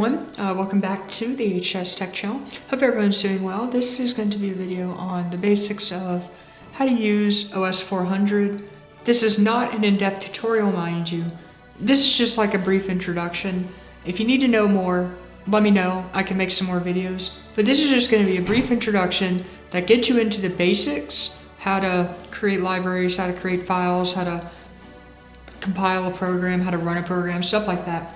everyone, welcome back to the HS Tech channel. Hope everyone's doing well. This is going to be a video on the basics of how to use OS 400. This is not an in-depth tutorial, mind you. This is just like a brief introduction. If you need to know more, let me know. I can make some more videos. But this is just going to be a brief introduction that gets you into the basics, how to create libraries, how to create files, how to compile a program, how to run a program, stuff like that.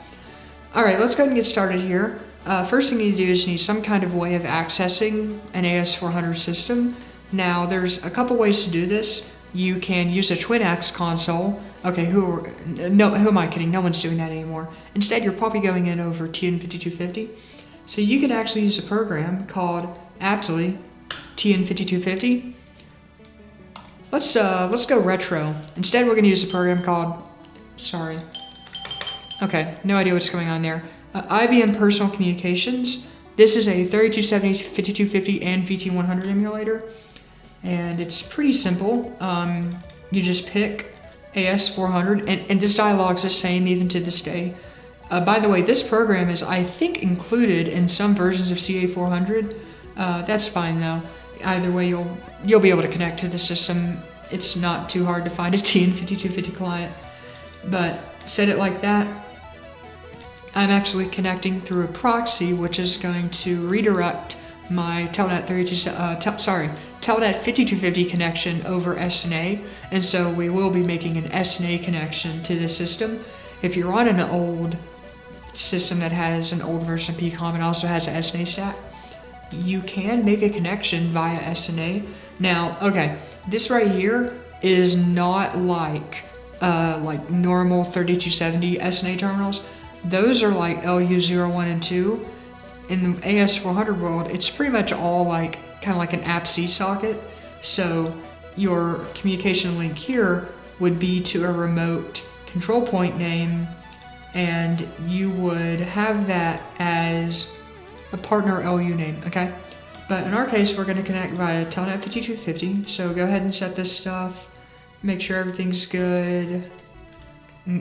Alright, let's go ahead and get started here. First thing you need to do is you need some kind of way of accessing an AS400 system. Now, there's a couple ways to do this. You can use a TwinAxe console. Okay, who am I kidding? No one's doing that anymore. Instead, you're probably going in over TN5250. So you can actually use a program called aptly TN5250. Let's go retro. Instead, we're going to use a program called, okay, no idea what's going on there. IBM Personal Communications. This is a 3270, 5250, and VT100 emulator. And it's pretty simple. You just pick AS400, and this dialog's the same even to this day. By the way, this program is, I think, included in some versions of CA400. That's fine though. Either way, you'll be able to connect to the system. It's not too hard to find a TN5250 client. But set it like that. I'm actually connecting through a proxy, which is going to redirect my Telnet 5250 connection over SNA, and so we will be making an SNA connection to the system. If you're on an old system that has an old version of PCOM and also has an SNA stack, you can make a connection via SNA. Now, okay, this right here is not like normal 3270 SNA terminals. Those are like LU01 and 2. In the AS400 world, it's pretty much all like kind of like an AppC socket. So your communication link here would be to a remote control point name, and you would have that as a partner LU name, okay? But in our case, we're going to connect via Telnet 5250. So go ahead and set this stuff, make sure everything's good.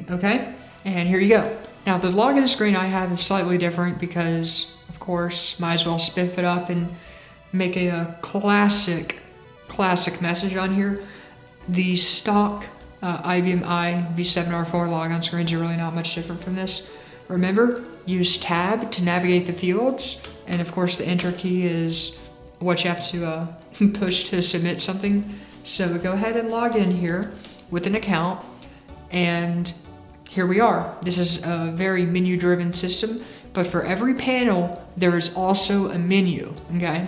Okay, and here you go. Now the login screen I have is slightly different because, of course, might as well spiff it up and make a classic message on here. The stock IBM i v7r4 logon screens are really not much different from this. Remember, use tab to navigate the fields, and of course the enter key is what you have to push to submit something. So go ahead and log in here with an account, and here we are. This is a very menu-driven system, but for every panel, there is also a menu, okay?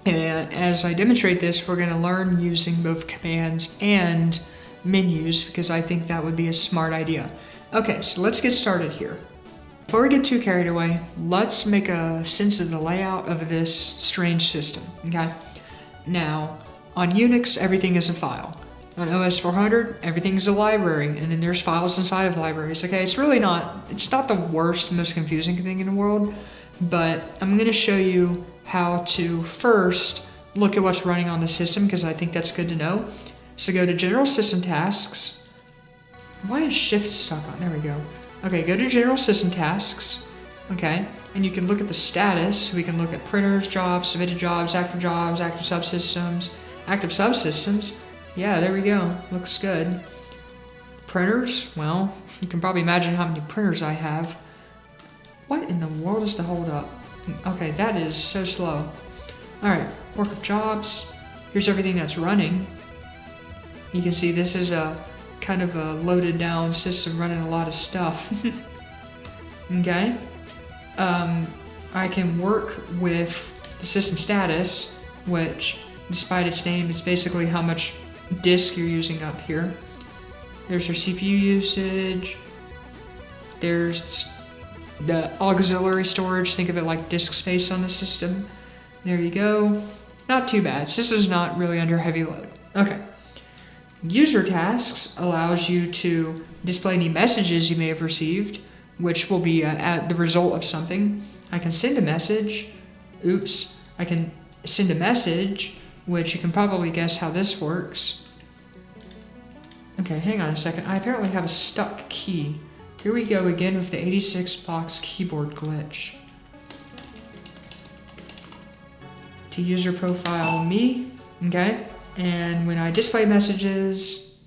And as I demonstrate this, we're gonna learn using both commands and menus, because I think that would be a smart idea. Okay, so let's get started here. Before we get too carried away, let's make a sense of the layout of this strange system, okay? Now, on Unix, everything is a file. On OS 400, everything's a library, and then there's files inside of libraries. Okay, it's not the worst, most confusing thing in the world, but I'm going to show you how to first look at what's running on the system, because I think that's good to know. So go to General System Tasks. Why is Shift stuck on? There we go. Okay, go to General System Tasks, okay, and you can look at the status. So we can look at printers, jobs, submitted jobs, active subsystems, active subsystems. Yeah, there we go. Looks good. Printers, well, you can probably imagine how many printers I have. What in the world is the holdup? Okay, that is so slow. Alright, work of jobs. Here's everything that's running. You can see this is a kind of a loaded down system running a lot of stuff. Okay. I can work with the system status, which, despite its name, is basically how much disk you're using up here. There's your CPU usage. There's the auxiliary storage. Think of it like disk space on the system. There you go. Not too bad. System's not really under heavy load. Okay. User tasks allows you to display any messages you may have received, which will be the result of something. I can send a message. Oops. I can send a message, which you can probably guess how this works. Okay, hang on a second. I apparently have a stuck key. here we go again with the 86 box keyboard glitch. To user profile me, okay? And when I display messages,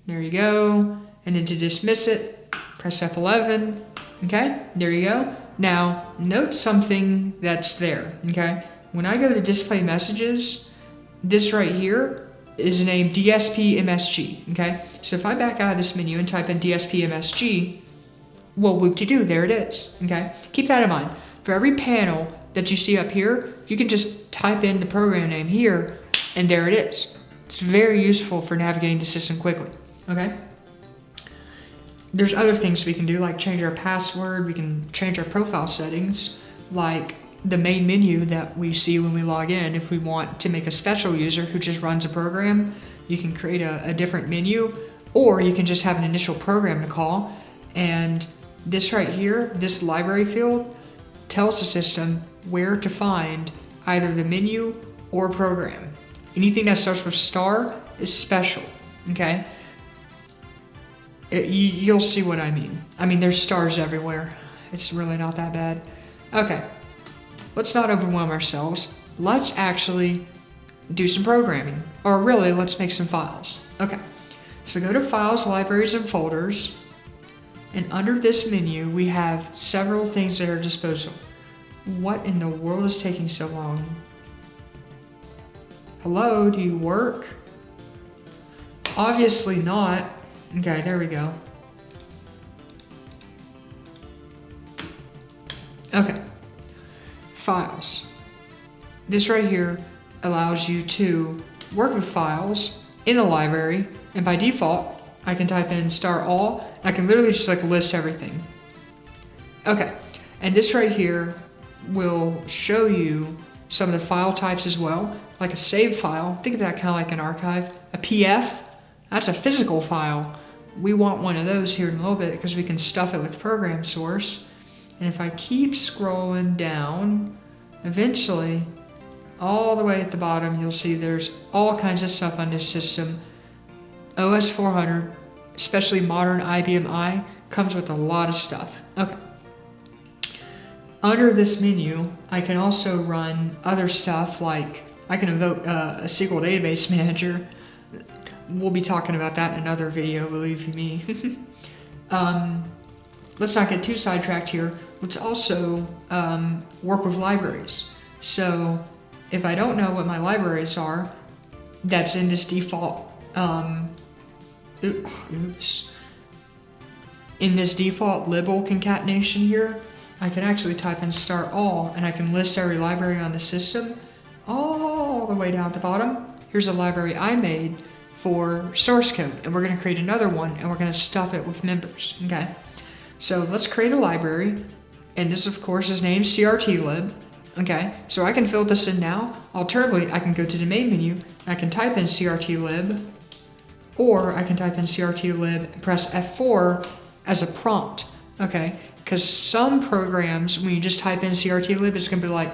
there you go. And then to dismiss it, press F11, okay? There you go. Now, note something that's there, okay? When I go to display messages, this right here is named DSP MSG, okay? So if I back out of this menu and type in DSP MSG, well, whoop-de-doo, there it is, okay? Keep that in mind. For every panel that you see up here, you can just type in the program name here, and there it is. It's very useful for navigating the system quickly, okay? There's other things we can do, like change our password, we can change our profile settings, like the main menu that we see when we log in. If we want to make a special user who just runs a program, you can create a different menu, or you can just have an initial program to call. And this right here, this library field, tells the system where to find either the menu or program. Anything that starts with star is special, okay? You'll see what I mean. I mean, there's stars everywhere. It's really not that bad. Okay, let's not overwhelm ourselves. Let's actually do some programming. Or really, let's make some files. Okay, so go to Files, Libraries, and Folders. And under this menu, we have several things at our disposal. What in the world is taking so long? Hello, do you work? Obviously not. Okay, there we go. Okay, files. This right here allows you to work with files in a library, and by default, I can type in *all. I can literally just like list everything. Okay, and this right here will show you some of the file types as well, like a save file. Think of that kind of like an archive. A PF, that's a physical file. We want one of those here in a little bit because we can stuff it with program source. And if I keep scrolling down, eventually, all the way at the bottom, you'll see there's all kinds of stuff on this system. OS 400, especially modern IBM I, comes with a lot of stuff. Okay. Under this menu, I can also run other stuff like I can invoke a SQL database manager. We'll be talking about that in another video, believe you me. Let's not get too sidetracked here. Let's also work with libraries. So if I don't know what my libraries are, that's in this default, in this default libel concatenation here, I can actually type in *all and I can list every library on the system all the way down at the bottom. Here's a library I made for source code, and we're going to create another one and we're going to stuff it with members, okay? So let's create a library, and this of course is named crtlib, okay? So I can fill this in now. Alternatively, I can go to the main menu and I can type in crtlib, or I can type in crtlib and press F4 as a prompt, okay? Because some programs, when you just type in crtlib, it's going to be like,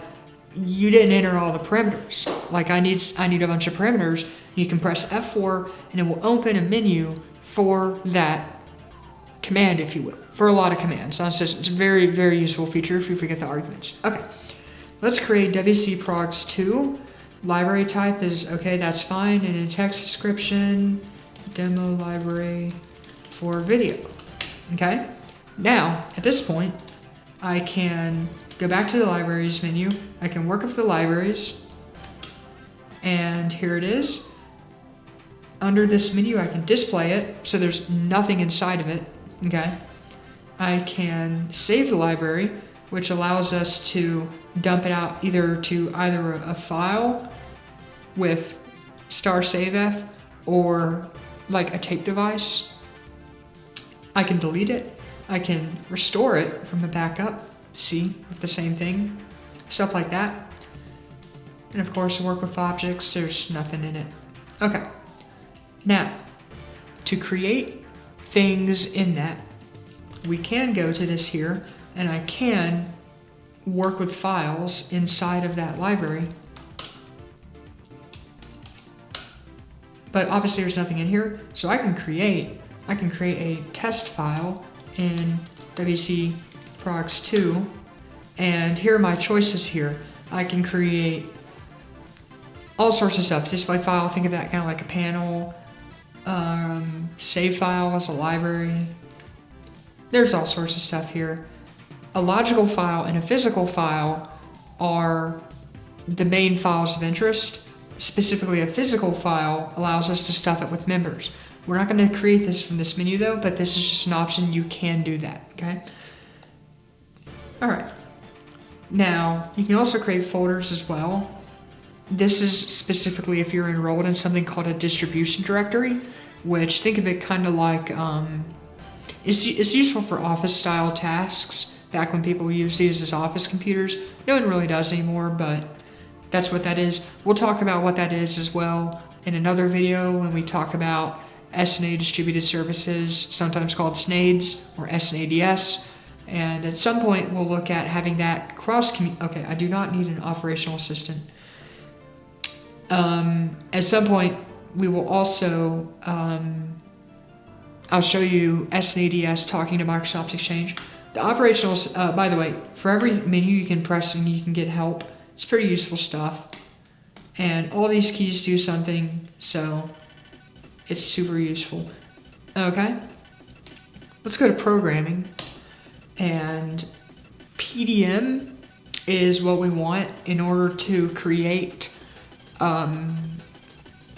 you didn't enter all the parameters. Like I need a bunch of parameters. You can press F4 and it will open a menu for that command, if you will, for a lot of commands on systems. It's a very, very useful feature if you forget the arguments. Okay, let's create wcprogs2. Library type is okay, that's fine. And in text description, demo library for video. Okay, now at this point, I can go back to the libraries menu. I can work with the libraries, and here it is. Under this menu, I can display it, so there's nothing inside of it, okay? I can save the library, which allows us to dump it out either to a file with *savef or like a tape device. I can delete it. I can restore it from a backup, see, with the same thing, stuff like that. And of course, work with objects, there's nothing in it. Okay, now, to create things in that, we can go to this here, and I can work with files inside of that library. But obviously there's nothing in here, so I can create a test file in WC procs 2, and here are my choices here. I can create all sorts of stuff. Display file, think of that kind of like a panel. Save file as a library. There's all sorts of stuff here. A logical file and a physical file are the main files of interest. Specifically, a physical file allows us to stuff it with members. We're not going to create this from this menu though, but this is just an option. You can do that, okay? All right. Now, you can also create folders as well. This is specifically if you're enrolled in something called a distribution directory, which think of it kind of like, it's useful for office style tasks. Back when people used these as office computers, no one really does anymore, but that's what that is. We'll talk about what that is as well in another video when we talk about SNA distributed services, sometimes called SNADs or SNADS. And at some point we'll look at having that okay, I do not need an operational assistant. At some point we will also, I'll show you SNADS talking to Microsoft Exchange. The operational, by the way, for every menu you can press and you can get help. It's pretty useful stuff. And all these keys do something, so it's super useful. Okay, let's go to programming. And PDM is what we want in order to create, I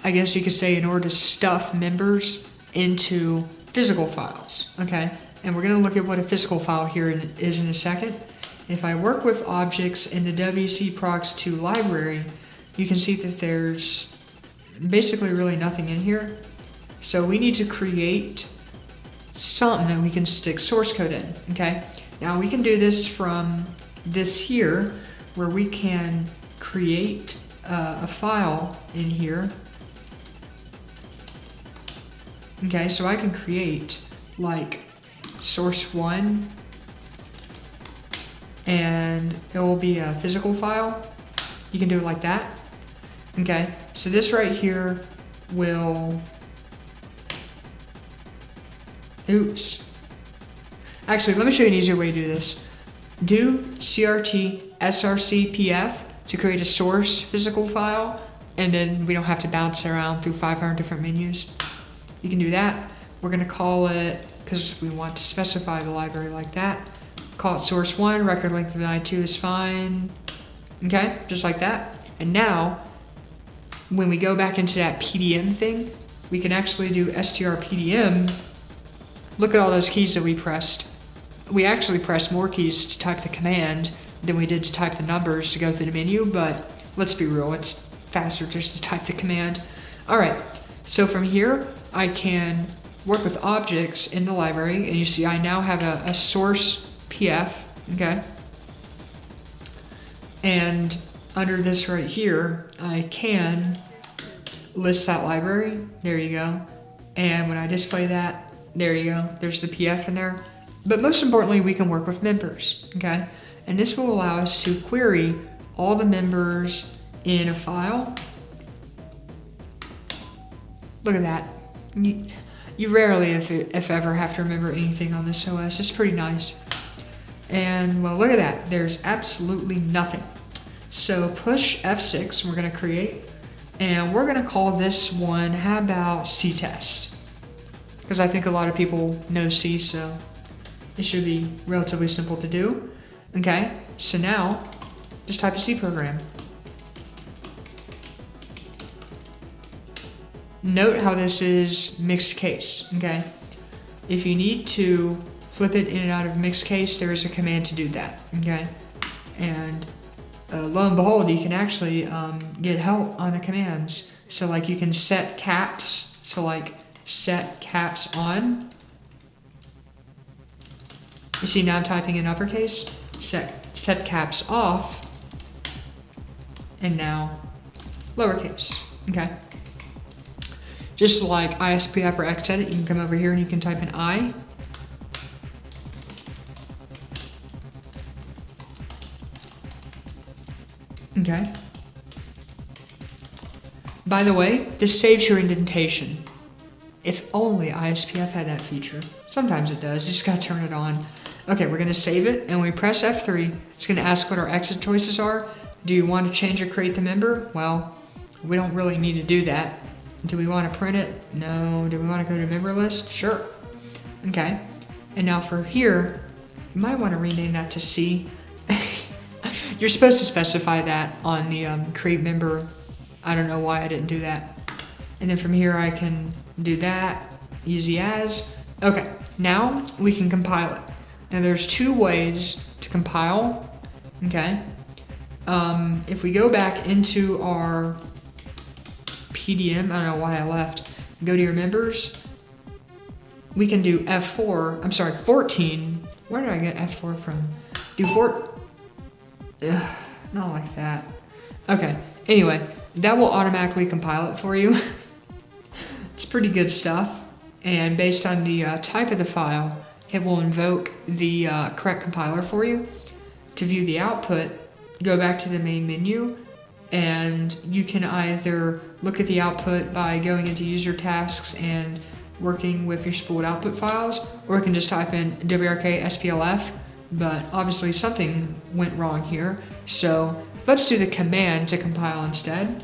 guess you could say in order to stuff members into physical files, okay? And we're gonna look at what a physical file here is in a second. If I work with objects in the WC procs 2 library, you can see that there's basically really nothing in here. So we need to create something that we can stick source code in, okay? Now we can do this from this here, where we can create a file in here. Okay, so I can create like source1, and it will be a physical file. You can do it like that. Okay, so this right here will, oops. Actually, let me show you an easier way to do this. Do CRT src_pf to create a source physical file, and then we don't have to bounce around through 500 different menus. You can do that. We're gonna call it, because we want to specify the library like that, call it source1, record length of 92 is fine. Okay, just like that. And now, when we go back into that PDM thing, we can actually do strpdm. Look at all those keys that we pressed. We actually pressed more keys to type the command than we did to type the numbers to go through the menu, but let's be real, it's faster just to type the command. All right, so from here, I can work with objects in the library, and you see I now have a source PF, okay? And under this right here, I can list that library, there you go. And when I display that, there you go, there's the PF in there. But most importantly, we can work with members, okay? And this will allow us to query all the members in a file. Look at that. You rarely, if ever, have to remember anything on this OS. It's pretty nice. And well, look at that. There's absolutely nothing. So push F6, we're gonna create, and we're gonna call this one, how about ctest? Because I think a lot of people know C, so it should be relatively simple to do. Okay, so now, just type a C program. Note how this is mixed case, okay? If you need to flip it in and out of mixed case, there is a command to do that, okay? And lo and behold, you can actually get help on the commands. So like you can set caps, so like set caps on. You see now I'm typing in uppercase, set caps off, and now lowercase, okay? Just like ISPF or xedit, you can come over here and you can type in I. Okay. By the way, this saves your indentation. If only ISPF had that feature. Sometimes it does, you just gotta turn it on. Okay, we're gonna save it, and when we press F3, it's gonna ask what our exit choices are. Do you want to change or create the member? Well, we don't really need to do that. Do we want to print it? No. Do we want to go to member list? Sure. Okay. And now for here, you might want to rename that to C. You're supposed to specify that on the create member. I don't know why I didn't do that. And then from here I can do that, easy as. Okay, now we can compile it. Now there's two ways to compile, okay? If we go back into our PDM, I don't know why I left, go to your members, we can do F4, I'm sorry, 14. Where did I get F4 from? Do not like that. Okay, anyway, that will automatically compile it for you. It's pretty good stuff. And based on the type of the file, it will invoke the correct compiler for you. To view the output, go back to the main menu, and you can either look at the output by going into user tasks and working with your spooled output files, or you can just type in wrk splf, but obviously something went wrong here. So let's do the command to compile instead.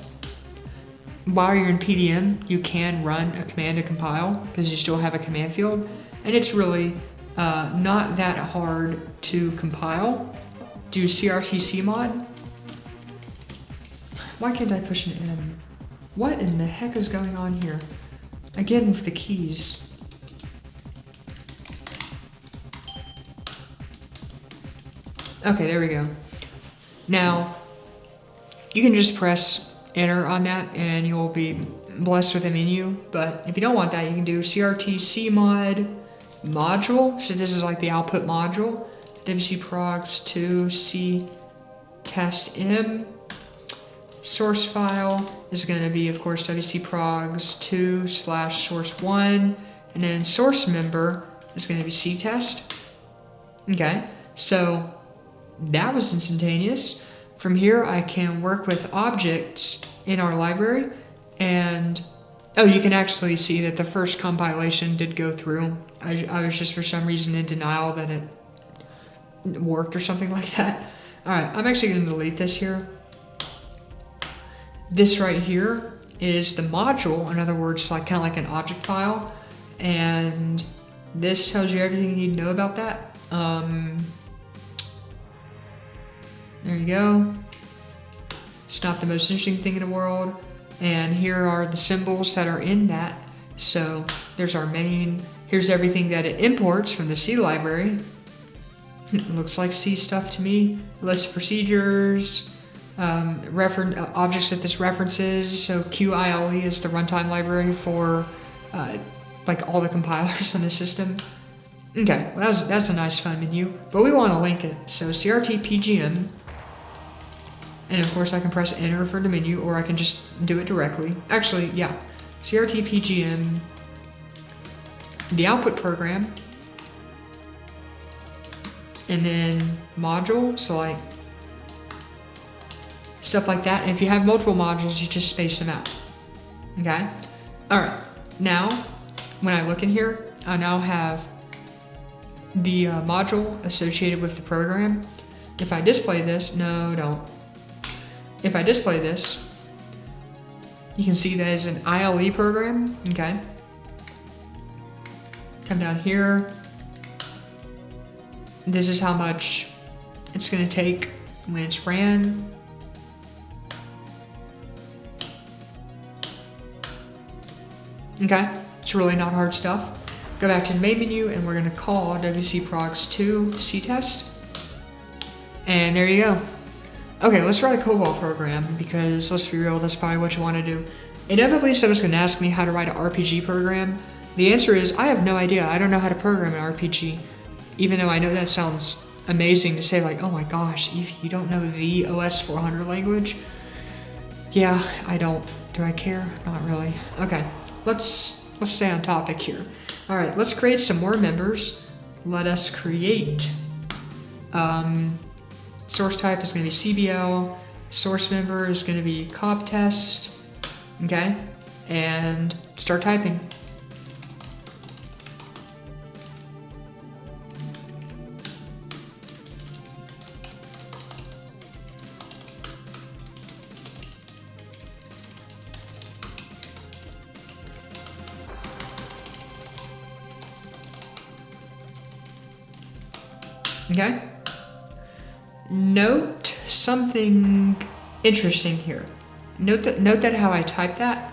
While you're in PDM, you can run a command to compile because you still have a command field, and it's really not that hard to compile. Do crtcmod. Why can't I push an M? What in the heck is going on here? Again with the keys. Okay, there we go. Now, you can just press enter on that and you'll be blessed with a menu. But if you don't want that, you can do crtcmod module. So this is like the output module. wc progs 2 c test m. Source file is going to be, of course, wc progs 2 / source 1. And then source member is going to be ctest. Okay, so that was instantaneous. From here, I can work with objects in our library, and oh, you can actually see that the first compilation did go through. I was just for some reason in denial that it worked or something like that. All right, I'm actually going to delete this here. This right here is the module, in other words, like kind of like an object file, and this tells you everything you need to know about that. There you go. It's not the most interesting thing in the world. And here are the symbols that are in that. So there's our main. Here's everything that it imports from the C library. It looks like C stuff to me. List of procedures, objects that this references. So QILE is the runtime library for like all the compilers on the system. Okay, well, that's a nice fun menu, but we want to link it. So CRT-PGM, and of course I can press enter for the menu, or I can just do it directly. Actually, yeah, CRT-PGM, the output program, and then module, so like stuff like that. And if you have multiple modules, you just space them out. Okay? All right, now when I look in here, I now have the module associated with the program. If I display this, no, don't. If I display this, you can see that it's an ILE program, okay? Come down here. This is how much it's gonna take when it's ran. Okay, it's really not hard stuff. Go back to the main menu and we're gonna call wc progs 2 ctest. And there you go. Okay, let's write a COBOL program because let's be real, that's probably what you wanna do. Inevitably, someone's gonna ask me how to write an RPG program. The answer is, I have no idea. I don't know how to program an RPG. Even though I know that sounds amazing to say, like, oh my gosh, you don't know the OS 400 language? Yeah, I don't. Do I care? Not really. Okay, let's stay on topic here. All right, let's create some more members. Let us create, source type is gonna be CBL, source member is gonna be COB test, okay? And start typing. Okay? Note something interesting here. Note that how I type that,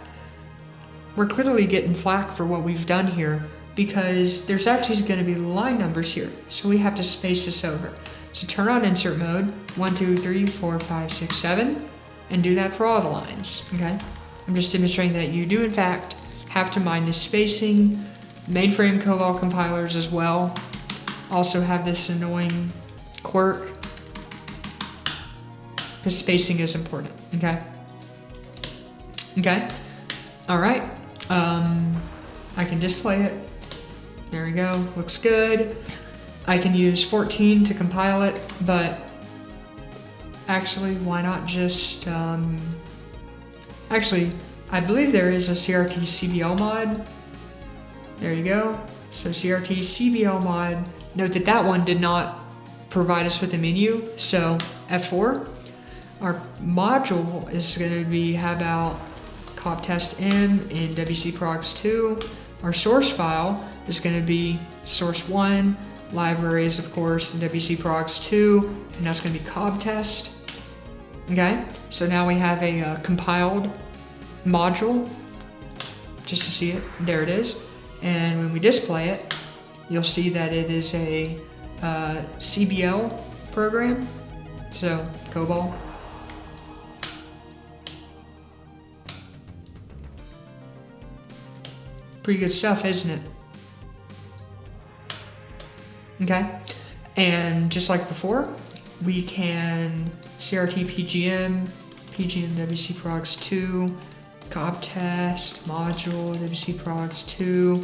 we're clearly getting flack for what we've done here because there's actually going to be line numbers here. So we have to space this over. So turn on insert mode, 1, 2, 3, 4, 5, 6, 7, and do that for all the lines, okay? I'm just demonstrating that you do in fact have to mind this spacing. Mainframe COBOL compilers as well also have this annoying quirk. The spacing is important, okay? Okay, all right. I can display it. There we go, looks good. I can use 14 to compile it, but actually, why not just, actually, I believe there is a CRT CBL mod. There you go. So CRT CBL mod. Note that that one did not provide us with a menu. So F4. Our module is going to be, how about COB test M in WC progs 2. Our source file is going to be source 1, libraries, of course, in WC progs 2, and that's going to be COB test. Okay, so now we have a compiled module, just to see it. There it is. And when we display it, you'll see that it is a CBL program, so COBOL. Pretty good stuff, isn't it? Okay, and just like before, we can CRT PGM, WC progs 2, COB test, module, WC progs 2,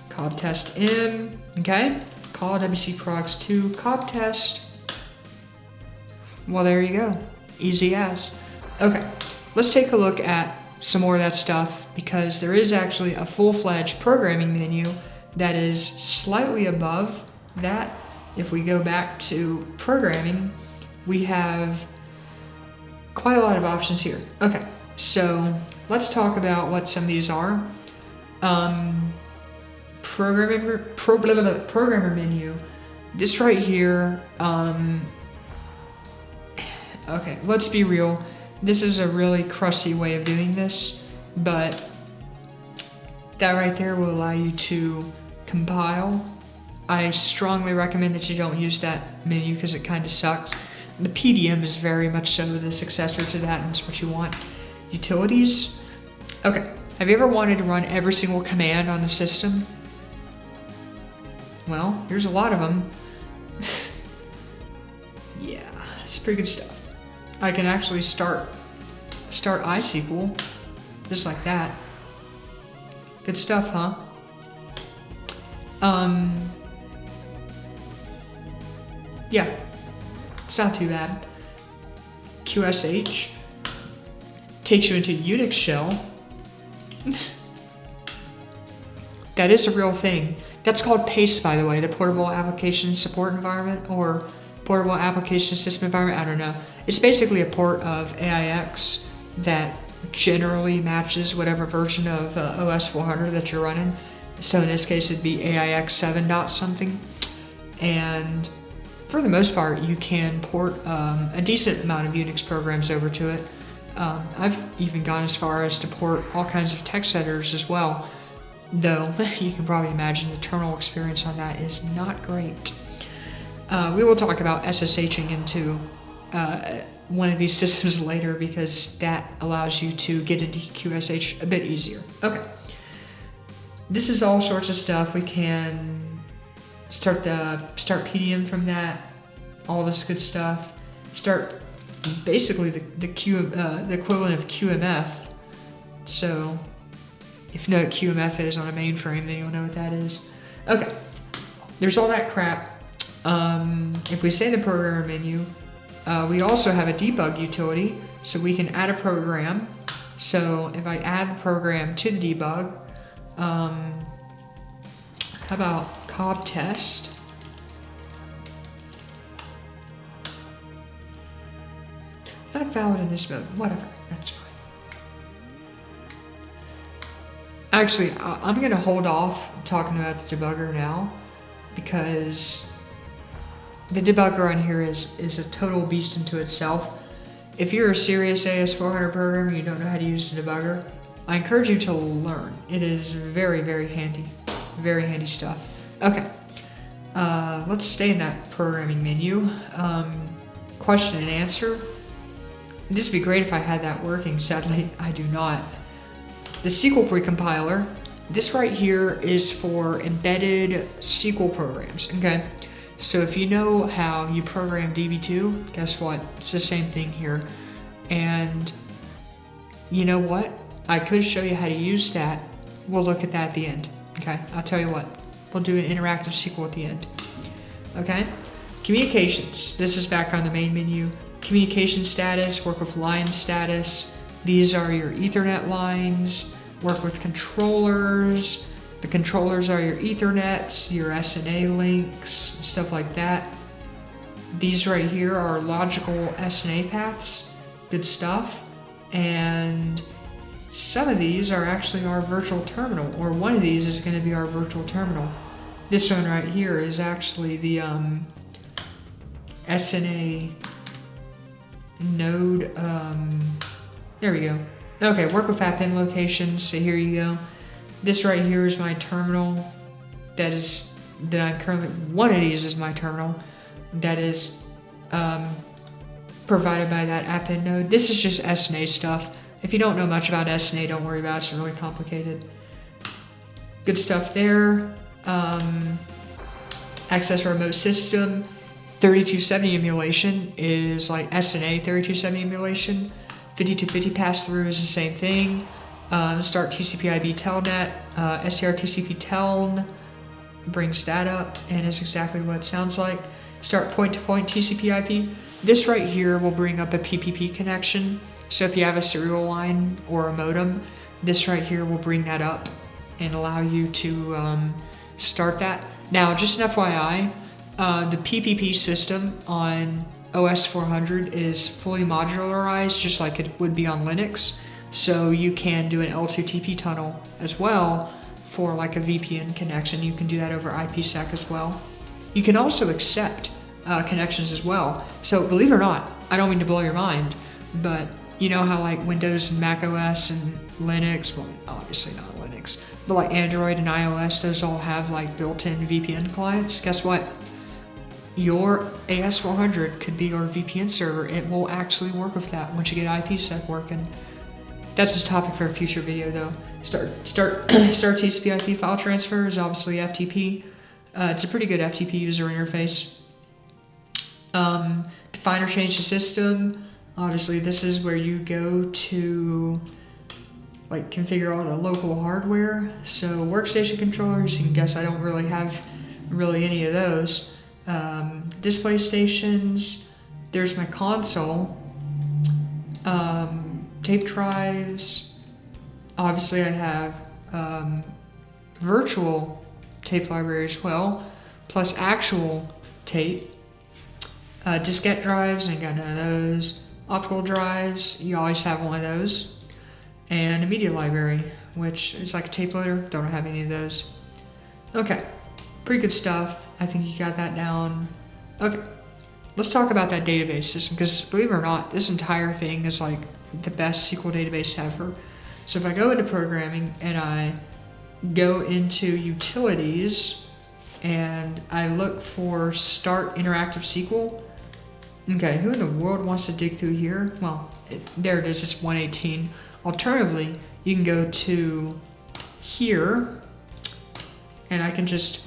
COB test M, okay? Call WC progs 2, COB test. Well, there you go, easy as. Okay, let's take a look at some more of that stuff because there is actually a full-fledged programming menu that is slightly above that. If we go back to programming, we have quite a lot of options here. Okay, so let's talk about what some of these are. Programmer menu. This right here, okay, let's be real. This is a really crusty way of doing this, but that right there will allow you to compile. I strongly recommend that you don't use that menu because it kind of sucks. The PDM is very much so the successor to that, and it's what you want. Utilities. Okay, have you ever wanted to run every single command on the system? Well, here's a lot of them. Yeah, it's pretty good stuff. I can actually start iSQL, just like that. Good stuff, huh? Yeah, it's not too bad. QSH takes you into Unix shell. That is a real thing. That's called PACE, by the way, the Portable Application Support Environment, or Portable Application System Environment, I don't know. It's basically a port of AIX that generally matches whatever version of OS 400 that you're running. So in this case, it'd be AIX 7 dot something. And for the most part, you can port a decent amount of Unix programs over to it. I've even gone as far as to port all kinds of text editors as well, though you can probably imagine the terminal experience on that is not great. We will talk about SSHing into one of these systems later because that allows you to get into QSH a bit easier. Okay, this is all sorts of stuff. We can start PDM from that, all this good stuff. Start basically the equivalent of QMF. So if you know what QMF is on a mainframe, then you'll know what that is. Okay, there's all that crap. If we say the programmer menu, we also have a debug utility, so we can add a program. So if I add the program to the debug, how about COB test? Not valid in this mode, whatever, that's fine. Actually, I'm gonna hold off talking about the debugger now because the debugger on here is a total beast into itself. If you're a serious AS400 programmer and you don't know how to use the debugger, I encourage you to learn. It is very, very handy. Very handy stuff. Okay, let's stay in that programming menu. Question and answer. This would be great if I had that working. Sadly, I do not. The SQL precompiler. This right here is for embedded SQL programs, okay? So if you know how you program DB2, guess what? It's the same thing here. And you know what? I could show you how to use that. We'll look at that at the end, okay? I'll tell you what. We'll do an interactive SQL at the end, okay? Communications. This is back on the main menu. Communication status, work with line status. These are your Ethernet lines. Work with controllers. The controllers are your Ethernets, your SNA links, stuff like that. These right here are logical SNA paths. Good stuff. And some of these are actually our virtual terminal, or one of these is going to be our virtual terminal. This one right here is actually the SNA node. There we go. Okay, work with app in locations. So here you go. This right here is my terminal. That I'm currently, one of these is my terminal. That is provided by that app in node. This is just SNA stuff. If you don't know much about SNA, don't worry about it. It's really complicated. Good stuff there. Access remote system. 3270 emulation is like SNA 3270 emulation. 5250 pass-through is the same thing. Start TCP/IP telnet. STR/TCP teln brings that up and is exactly what it sounds like. Start point-to-point TCP/IP. This right here will bring up a PPP connection. So if you have a serial line or a modem, this right here will bring that up and allow you to start that. Now, just an FYI, the PPP system on OS 400 is fully modularized, just like it would be on Linux. So you can do an L2TP tunnel as well for like a VPN connection. You can do that over IPsec as well. You can also accept connections as well. So believe it or not, I don't mean to blow your mind, but you know how like Windows and Mac OS and Linux, well, obviously not Linux, but like Android and iOS, those all have like built-in VPN clients. Guess what? Your AS400 could be your VPN server. It will actually work with that once you get IPsec working. That's a topic for a future video though. Start TCP/IP file transfer is obviously FTP. It's a pretty good FTP user interface. Define or change the system. Obviously this is where you go to like configure all the local hardware. So workstation controllers, you can guess I don't really have any of those. Display stations, there's my console, tape drives, obviously I have virtual tape library as well, plus actual tape, diskette drives, ain't got none of those, optical drives, you always have one of those, and a media library, which is like a tape loader, don't have any of those. Okay, pretty good stuff. I think you got that down. Okay, let's talk about that database system, because believe it or not, this entire thing is like the best SQL database ever. So if I go into programming and I go into utilities and I look for start interactive SQL, okay, who in the world wants to dig through here? Well, there it is, it's 118. Alternatively, you can go to here and I can just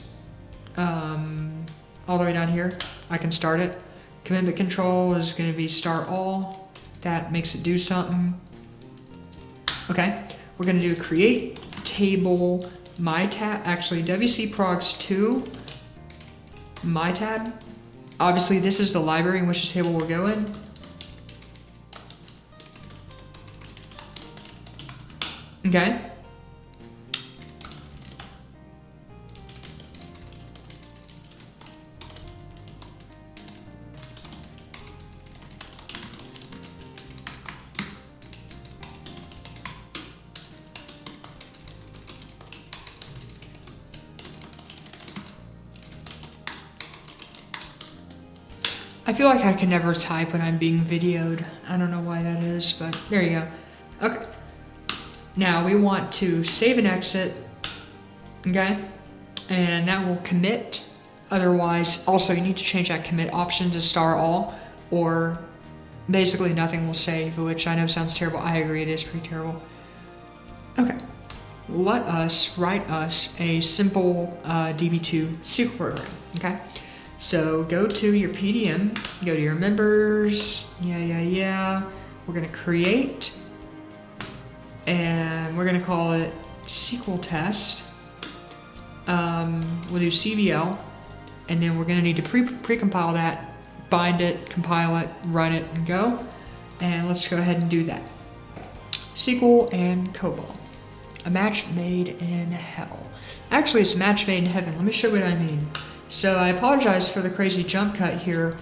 all the way down here, I can start it. Commitment control is going to be start all. That makes it do something. Okay, we're going to do create table my tab. Actually, WC progs 2 my tab. Obviously, this is the library in which the table will go in. Okay. I feel like I can never type when I'm being videoed. I don't know why that is, but there you go. Okay. Now we want to save and exit, okay? And that will commit. Otherwise, also you need to change that commit option to star all, or basically nothing will save, which I know sounds terrible. I agree, it is pretty terrible. Okay. Let us write us a simple Db2 SQL program, okay? So go to your PDM, go to your members, We're gonna create, and we're gonna call it SQL test. We'll do CBL, and then we're gonna need to precompile that, bind it, compile it, run it, and go. And let's go ahead and do that. C and COBOL. A match made in hell. Actually, it's a match made in heaven. Let me show you what I mean. So I apologize for the crazy jump cut here,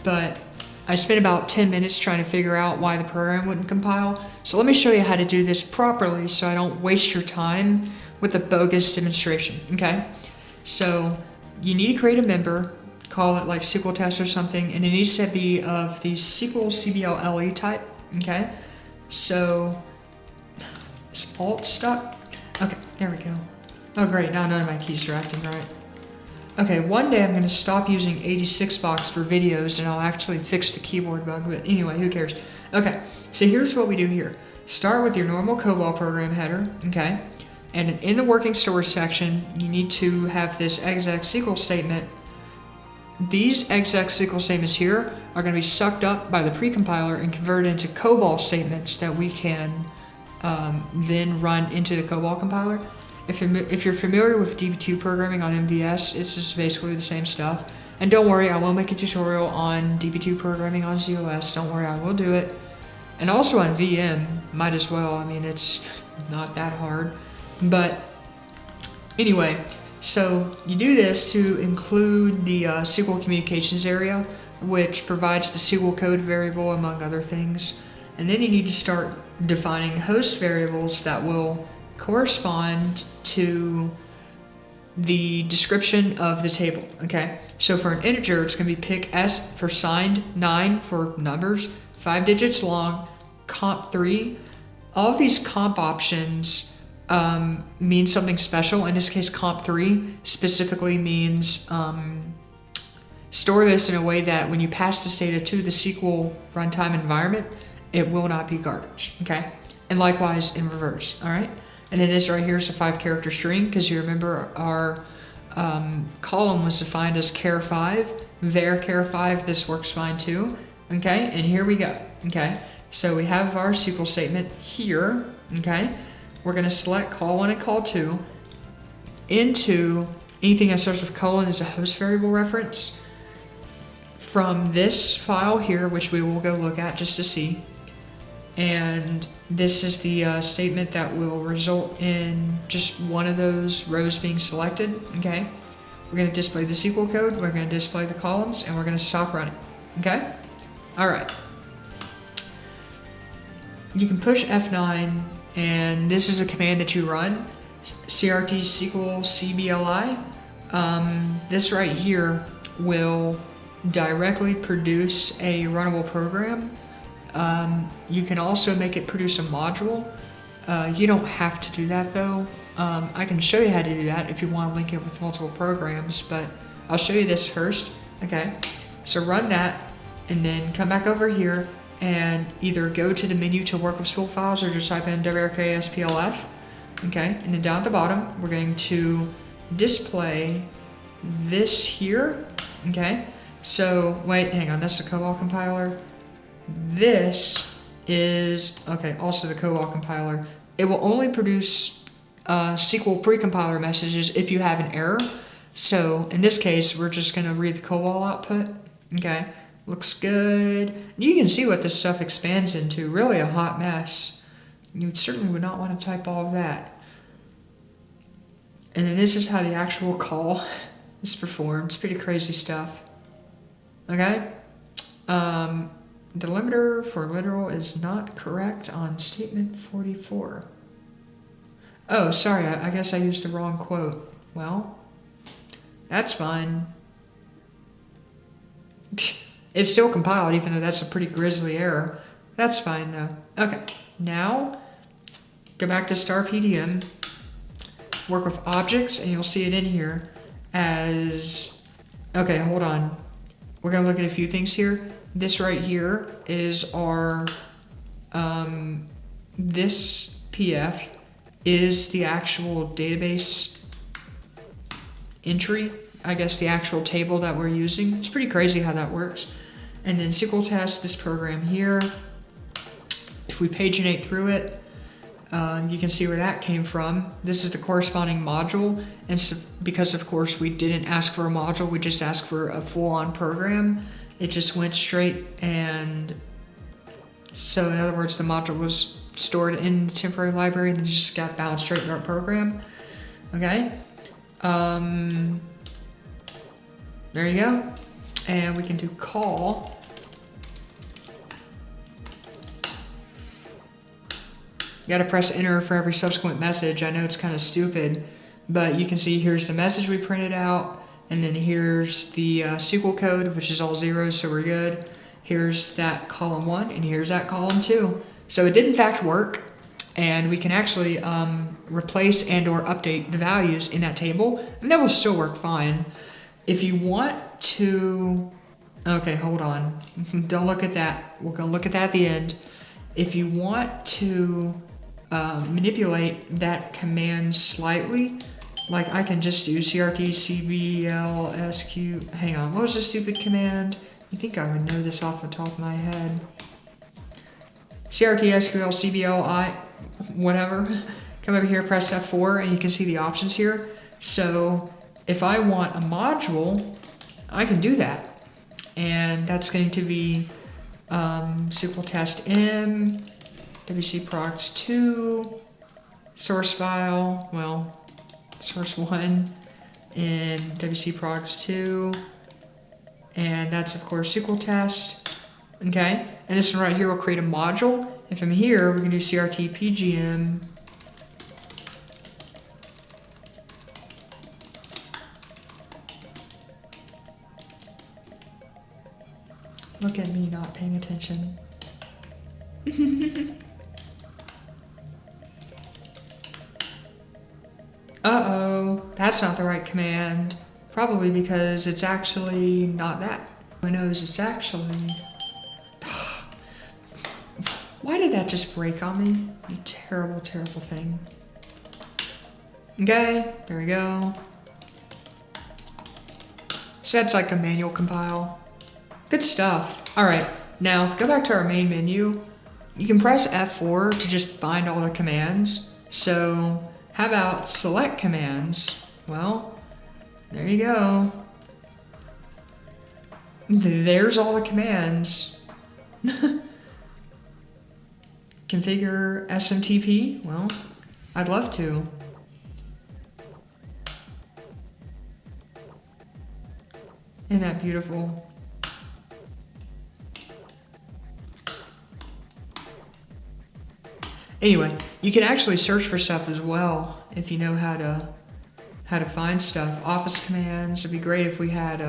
but I spent about 10 minutes trying to figure out why the program wouldn't compile. So let me show you how to do this properly so I don't waste your time with a bogus demonstration, okay? So you need to create a member, call it like SQL test or something, and it needs to be of the SQL CBL LE type, okay? So is Alt stuck? Okay, there we go. Oh great, now none of my keys are acting right. Okay, one day I'm going to stop using 86 box for videos and I'll actually fix the keyboard bug, but anyway, who cares? Okay, so here's what we do here. Start with your normal COBOL program header, okay? And in the working story section, you need to have this exec SQL statement. These exec SQL statements here are going to be sucked up by the precompiler and converted into COBOL statements that we can then run into the COBOL compiler. If you're familiar with Db2 programming on MVS, it's just basically the same stuff. And don't worry, I will make a tutorial on Db2 programming on ZOS. Don't worry, I will do it. And also on VM, might as well. I mean, it's not that hard. But anyway, so you do this to include the SQL communications area, which provides the SQL code variable, among other things. And then you need to start defining host variables that will correspond to the description of the table, okay? So for an integer, it's gonna be pick S for signed, 9 for numbers, 5 digits long, comp 3. All of these comp options mean something special. In this case, comp 3 specifically means store this in a way that when you pass this data to the SQL runtime environment, it will not be garbage, okay? And likewise in reverse, all right? And then this right here is a 5-character string, because you remember our column was defined as char 5, var char 5, this works fine too, okay? And here we go, okay? So we have our SQL statement here, okay? We're gonna select call 1 and call 2 into anything that starts with colon is a host variable reference from this file here, which we will go look at just to see. And this is the statement that will result in just one of those rows being selected, okay? We're gonna display the SQL code, we're gonna display the columns, and we're gonna stop running, okay? All right. You can push F9, and this is a command that you run, crt SQL CBLI. This right here will directly produce a runnable program. You can also make it produce a module. You don't have to do that though. I can show you how to do that if you want to link it with multiple programs, but I'll show you this first. Okay, so run that and then come back over here and either go to the menu to work with spool files or just type in wrksplf. Okay, and then down at the bottom, we're going to display this here. Okay, so wait, hang on, that's the COBOL compiler. This is, okay, also the COBOL compiler. It will only produce SQL precompiler messages if you have an error. So in this case, we're just gonna read the COBOL output, okay? Looks good. You can see what this stuff expands into, really a hot mess. You certainly would not want to type all of that. And then this is how the actual call is performed. It's pretty crazy stuff, okay? Delimiter for literal is not correct on statement 44. Oh, sorry, I guess I used the wrong quote. Well, that's fine. It's still compiled, even though that's a pretty grisly error. That's fine though. Okay, now go back to star PDM, work with objects, and you'll see it in here as, okay, hold on. We're gonna look at a few things here. This right here is our, this PF is the actual database entry, I guess the actual table that we're using. It's pretty crazy how that works. And then SQL test, this program here. If we paginate through it, you can see where that came from. This is the corresponding module, and so because of course we didn't ask for a module, we just asked for a full-on program. It just went straight, and so in other words, the module was stored in the temporary library and it just got bounced straight to our program. Okay. There you go. And we can do call. You gotta press enter for every subsequent message. I know it's kind of stupid, but you can see here's the message we printed out, and then here's the SQL code, which is all zeros, so we're good. Here's that column 1, and here's that column 2. So it did in fact work, and we can actually replace and or update the values in that table, and that will still work fine. If you want to, okay, hold on. Don't look at that. We're gonna look at that at the end. If you want to manipulate that command slightly, like I can just do CRT CBL SQ, hang on, what was the stupid command? You think I would know this off the top of my head. CRT SQL CBL I, whatever. Come over here, press F4, and you can see the options here. So if I want a module, I can do that. And that's going to be SQL test M, WC procs 2, source file, well, source 1, and WC procs 2. And that's of course SQL test. Okay, and this one right here will create a module. And from here, we can do CRT PGM. Look at me not paying attention. Uh-oh, that's not the right command. Probably because it's actually not that. Who knows, it's actually... Why did that just break on me? You terrible, terrible thing. Okay, there we go. So that's like a manual compile. Good stuff. All right, now go back to our main menu. You can press F4 to just find all the commands. So how about select commands? Well, there you go. There's all the commands. Configure SMTP? Well, I'd love to. Isn't that beautiful? Anyway, you can actually search for stuff as well if you know how to find stuff. Office commands. It'd be great if we had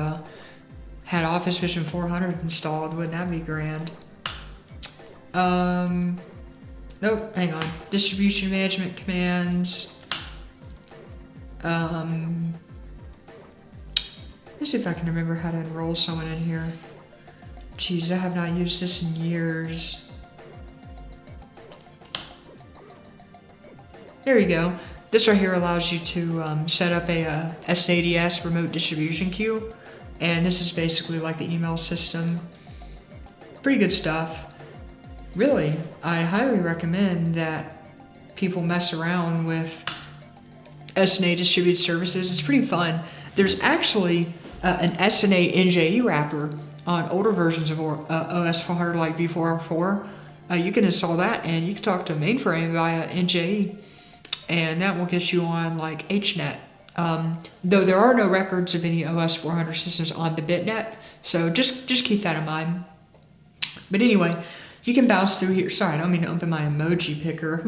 Office Vision 400 installed. Wouldn't that be grand? Nope, hang on. Distribution management commands. Let's see if I can remember how to enroll someone in here. Jeez, I have not used this in years. There you go. This right here allows you to set up a SADS remote distribution queue. And this is basically like the email system. Pretty good stuff. Really, I highly recommend that people mess around with SNA distributed services. It's pretty fun. There's actually an SNA NJE wrapper on older versions of OS 400 like v4.4. You can install that and you can talk to a mainframe via NJE, and that will get you on like HNet. Though there are no records of any OS 400 systems on the bitnet, so just keep that in mind. But anyway, you can bounce through here. Sorry, I don't mean to open my emoji picker.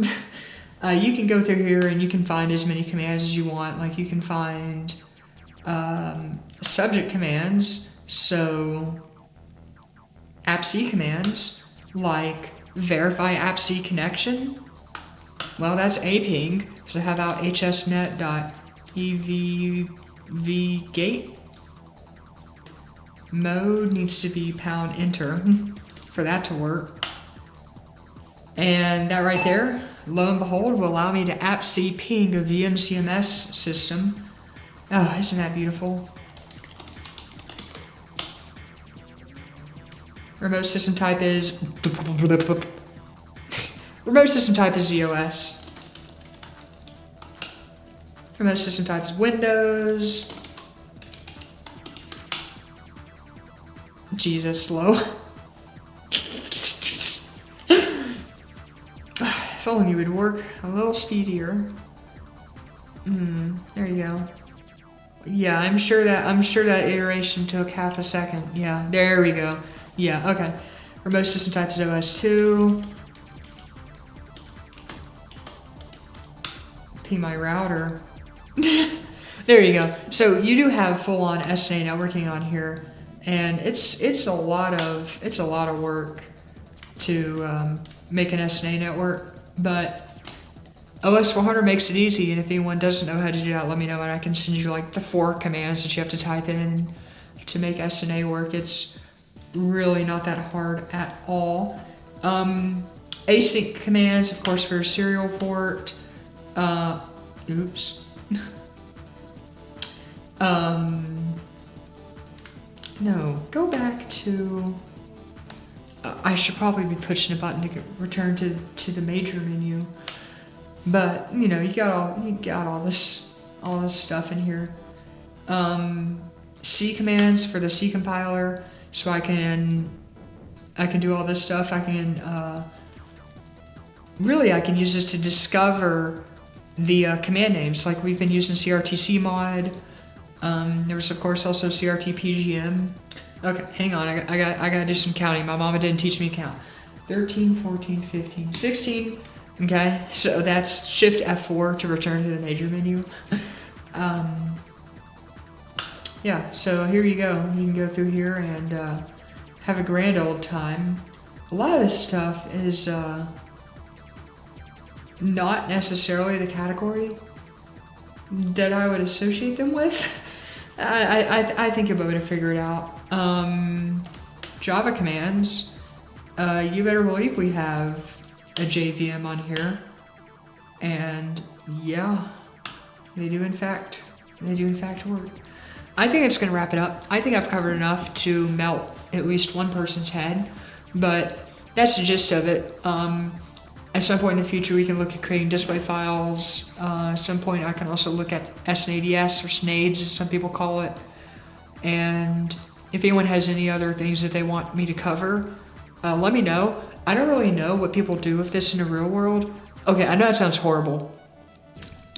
You can go through here and you can find as many commands as you want. Like you can find subject commands. So appc commands like verify appc connection. Well, that's a ping. So how about hsnet.evvgate? Mode needs to be pound enter for that to work. And that right there, lo and behold, will allow me to appc ping a VMCMS system. Oh, isn't that beautiful? Remote system type is remote system type is ZOS. Remote system type is Windows. Jesus, slow. If only you would work a little speedier. There you go. Yeah, I'm sure that iteration took half a second. Yeah, there we go. Yeah, okay. Remote system type is OS2. P my router. There you go. So you do have full-on SNA networking on here, and it's a lot of work to make an SNA network, but OS 400 makes it easy. And if anyone doesn't know how to do that, let me know, and I can send you like the 4 commands that you have to type in to make SNA work. It's really not that hard at all. Async commands, of course, for serial port. Oops. No, go back to. I should probably be pushing a button to return to the major menu, but you know, you got all this stuff in here. C commands for the C compiler, so I can do all this stuff. I can use this to discover the command names, like we've been using CRTC mod. There was of course also CRT PGM. Okay, hang on, I gotta do some counting. My mama didn't teach me to count. 13, 14, 15, 16. Okay, so that's Shift F4 to return to the major menu. Yeah, so here you go. You can go through here and have a grand old time. A lot of this stuff is not necessarily the category that I would associate them with. I think you'll be able to figure it out. Java commands, you better believe we have a JVM on here, and yeah, they do in fact work. I think it's gonna wrap it up. I think I've covered enough to melt at least one person's head, but that's the gist of it. At some point in the future, we can look at creating display files. At some point, I can also look at SNADS or SNADS, as some people call it. And if anyone has any other things that they want me to cover, let me know. I don't really know what people do with this in the real world. Okay, I know that sounds horrible.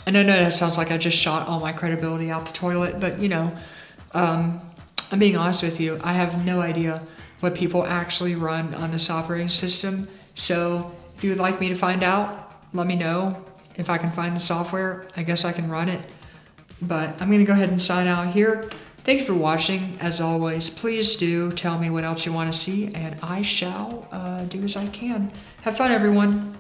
And I know that sounds like I just shot all my credibility out the toilet, but you know, I'm being honest with you. I have no idea what people actually run on this operating system. So if you would like me to find out, let me know. If I can find the software, I guess I can run it. But I'm gonna go ahead and sign out here. Thank you for watching. As always, please do tell me what else you wanna see, and I shall do as I can. Have fun, everyone.